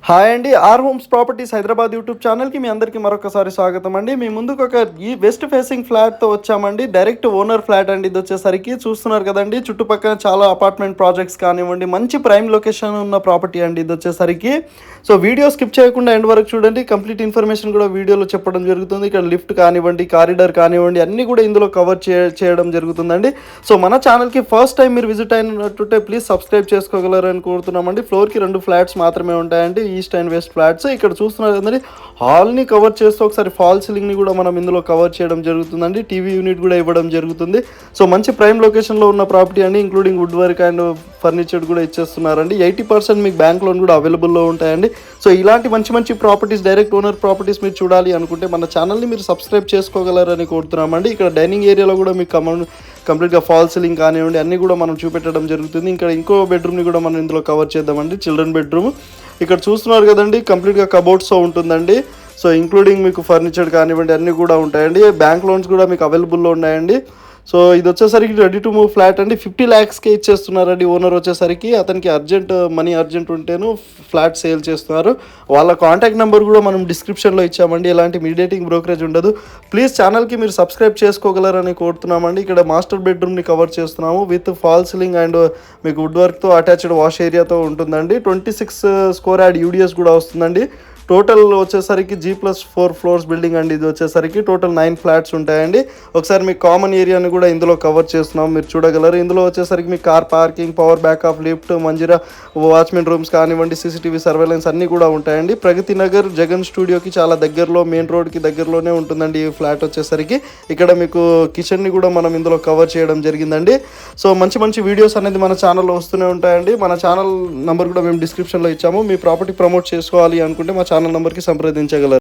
Hi అండి. R Homes Properties Hyderabad YouTube ఛానల్‌కి మీ అందరికీ మరొకసారి స్వాగతం అండి. మీ ముందుకు ఒక ఈ వెస్ట్ ఫేసింగ్ ఫ్లాట్‌తో వచ్చామండి. డైరెక్ట్ ఓనర్ ఫ్లాట్ అండి ఇదొచ్చేసరికి. చూస్తున్నారు కదండీ! చుట్టుపక్కల చాలా అపార్ట్మెంట్ ప్రాజెక్ట్స్ కానివ్వండి, మంచి ప్రైమ్ లొకేషన్ ఉన్న ప్రాపర్టీ అండి ఇదొచ్చేసరికి. సో వీడియో స్కిప్ చేయకుండా ఎండ్ వరకు చూడండి. కంప్లీట్ ఇన్ఫర్మేషన్ కూడా వీడియోలో చెప్పడం జరుగుతుంది. ఇక్కడ లిఫ్ట్ కానివ్వండి, కారిడార్ కానివ్వండి అన్నీ కూడా ఇందులో కవర్ చేయడం జరుగుతుందండి. సో మన ఛానల్‌కి ఫస్ట్ టైం మీరు విజిట్ అయినట్టుంటే ప్లీజ్ సబ్స్క్రైబ్ చేసుకోగలరని కోరుతున్నామండి. ఫ్లోర్‌కి 2 ఫ్లాట్స్ మాత్రమే ఉంటాయండి. East and west flats. ఇక్కడ చూస్తున్నారు కదండి, హాల్ని కవర్ చేస్తూ ఒకసారి ఫాల్ సీలింగ్ని కూడా మనం ఇందులో కవర్ చేయడం జరుగుతుందండి. టీవీ యూనిట్ కూడా ఇవ్వడం జరుగుతుంది. సో మంచి ప్రైమ్ లొకేషన్లో ఉన్న ప్రాపర్టీ అండి. Including wood work and furniture కూడా ఇచ్చేస్తున్నారండి. 80% మీకు బ్యాంక్ లోన్ కూడా అవైలబుల్లో ఉంటాయండి. సో ఇలాంటి మంచి మంచి ప్రాపర్టీస్, డైరెక్ట్ ఓనర్ ప్రాపర్టీస్ మీరు చూడాలి అనుకుంటే మన ఛానల్ని మీరు సబ్స్క్రైబ్ చేసుకోగలరని కోరుతున్నామండి. ఇక్కడ డైనింగ్ ఏరియాలో కూడా మీకు కంప్లీట్గా ఫాల్ సీలింగ్ కానివ్వండి అన్నీ కూడా మనం చూపెట్టడం జరుగుతుంది. ఇంకా ఇంకో బెడ్రూమ్ని కూడా మనం ఇందులో కవర్ చేద్దామండి, చిల్డ్రన్ బెడ్రూమ్. ఇక్కడ చూస్తున్నారు కదండి, కంప్లీట్గా కబోర్డ్స్తో ఉంటుందండి. సో ఇంక్లూడింగ్ మీకు ఫర్నిచర్ కానివ్వండి అన్నీ కూడా ఉంటాయండి. బ్యాంక్ లోన్స్ కూడా మీకు అవైలబుల్లో ఉన్నాయండి. సో ఇది వచ్చేసరికి రెడీ టు మూవ్ ఫ్లాట్ అండి. 50 lakhsకే ఇచ్చేస్తున్నారండి ఓనర్ వచ్చేసరికి. అతనికి మనీ అర్జెంట్ ఉంటేను ఫ్లాట్ సేల్ చేస్తున్నారు. వాళ్ళ కాంటాక్ట్ నెంబర్ కూడా మనం డిస్క్రిప్షన్లో ఇచ్చామండి. ఎలాంటి మీడియేటింగ్ బ్రోకరేజ్ ఉండదు. ప్లీజ్ ఛానల్కి మీరు సబ్స్క్రైబ్ చేసుకోగలరని కోరుతున్నామండి. ఇక్కడ మాస్టర్ బెడ్రూమ్ని కవర్ చేస్తున్నాము విత్ ఫాల్ సీలింగ్ అండ్ మీకు వుడ్ వర్క్తో అటాచ్డ్ వాష్ ఏరియాతో ఉంటుందండి. 26 స్క్వేర్ యార్డ్ యూడిఎస్ కూడా వస్తుందండి. టోటల్ వచ్చేసరికి G+4 ఫ్లోర్స్ బిల్డింగ్ అండి. ఇది వచ్చేసరికి టోటల్ 9 ఫ్లాట్స్ ఉంటాయండి. ఒకసారి మీకు కామన్ ఏరియాని కూడా ఇందులో కవర్ చేస్తున్నాం, మీరు చూడగలరు. ఇందులో వచ్చేసరికి మీకు car parking, power backup, lift, Manjeera, watchmen rooms కానివ్వండి, సీసీటీవీ సర్వేలెన్స్ అన్నీ కూడా ఉంటాయండి. ప్రగతి నగర్ జగన్ స్టూడియోకి చాలా దగ్గరలో, మెయిన్ రోడ్కి దగ్గరలోనే ఉంటుందండి ఈ ఫ్లాట్ వచ్చేసరికి. ఇక్కడ మీకు కిచెన్ని కూడా మనం ఇందులో కవర్ చేయడం జరిగిందండి. సో మంచి మంచి వీడియోస్ అనేది మన ఛానల్లో వస్తూనే ఉంటాయండి. మన ఛానల్ నెంబర్ కూడా మేము డిస్క్రిప్షన్లో ఇచ్చాము. మీ ప్రాపర్టీ ప్రమోట్ చేసుకోవాలి అనుకుంటే మా ఛానల్ నెంబర్కి సంప్రదించగలరు.